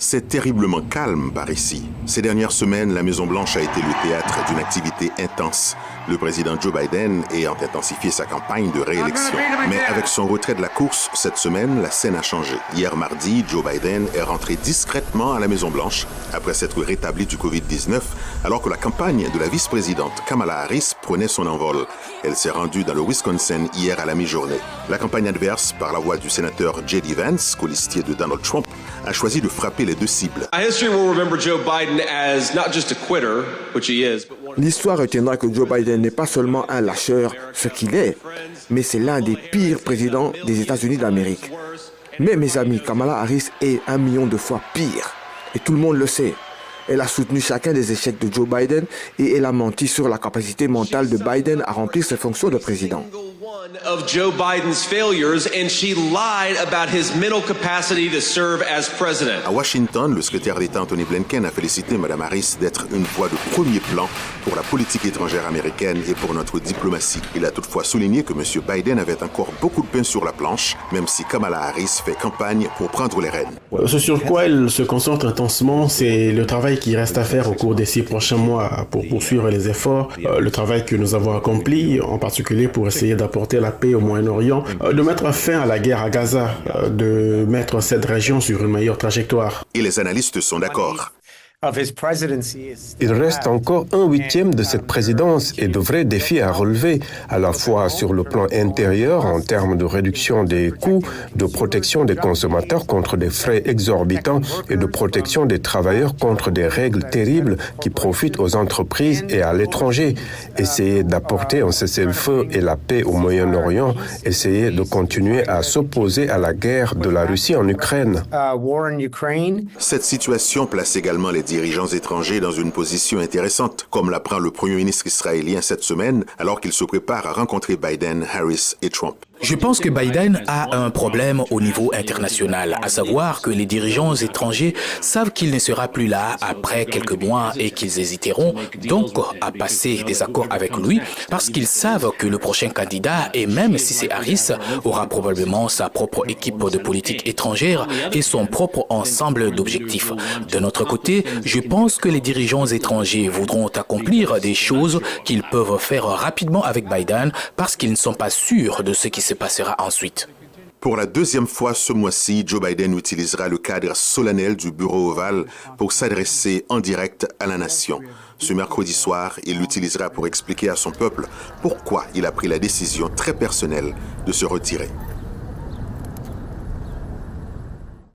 C'est terriblement calme par ici. Ces dernières semaines, la Maison-Blanche a été le théâtre d'une activité intense. Le président Joe Biden ayant intensifié sa campagne de réélection. Mais avec son retrait de la course, cette semaine, la scène a changé. Hier mardi, Joe Biden est rentré discrètement à la Maison-Blanche après s'être rétabli du COVID-19, alors que la campagne de la vice-présidente Kamala Harris prenait son envol. Elle s'est rendue dans le Wisconsin hier à la mi-journée. La campagne adverse, par la voix du sénateur J.D. Vance, colistier de Donald Trump, a choisi de frapper les deux cibles. L'histoire retiendra que Joe Biden n'est pas seulement un lâcheur, ce qu'il est, mais c'est l'un des pires présidents des États-Unis d'Amérique. Mais mes amis, Kamala Harris est 1 million de fois pire. Et tout le monde le sait. Elle a soutenu chacun des échecs de Joe Biden et elle a menti sur la capacité mentale de Biden à remplir ses fonctions de président. Of Joe Biden's failures, and she lied about his mental capacity to serve as president. À Washington, le secrétaire d'État Anthony Blinken a félicité Mme Harris d'être une voix de premier plan pour la politique étrangère américaine et pour notre diplomatie. Il a toutefois souligné que M. Biden avait encore beaucoup de pain sur la planche, même si Kamala Harris fait campagne pour prendre les rênes. Ce sur quoi elle se concentre intensement, c'est le travail qui reste à faire au cours des 6 prochains mois pour poursuivre les efforts, le travail que nous avons accompli, en particulier pour essayer d'apporter la paix au Moyen-Orient, de mettre fin à la guerre à Gaza, de mettre cette région sur une meilleure trajectoire. Et les analystes sont d'accord. Il reste encore 1/8 de cette présidence et de vrais défis à relever, à la fois sur le plan intérieur en termes de réduction des coûts, de protection des consommateurs contre des frais exorbitants et de protection des travailleurs contre des règles terribles qui profitent aux entreprises et à l'étranger. Essayer d'apporter un cessez-le-feu et la paix au Moyen-Orient, essayer de continuer à s'opposer à la guerre de la Russie en Ukraine. Cette situation place également les dirigeants étrangers dans une position intéressante, comme l'apprend le premier ministre israélien cette semaine, alors qu'il se prépare à rencontrer Biden, Harris et Trump. Je pense que Biden a un problème au niveau international, à savoir que les dirigeants étrangers savent qu'il ne sera plus là après quelques mois et qu'ils hésiteront donc à passer des accords avec lui parce qu'ils savent que le prochain candidat, et même si c'est Harris, aura probablement sa propre équipe de politique étrangère et son propre ensemble d'objectifs. De notre côté, je pense que les dirigeants étrangers voudront accomplir des choses qu'ils peuvent faire rapidement avec Biden parce qu'ils ne sont pas sûrs de ce qui se passera ensuite. Pour la deuxième fois ce mois-ci, Joe Biden utilisera le cadre solennel du Bureau ovale pour s'adresser en direct à la nation. Ce mercredi soir, il l'utilisera pour expliquer à son peuple pourquoi il a pris la décision très personnelle de se retirer.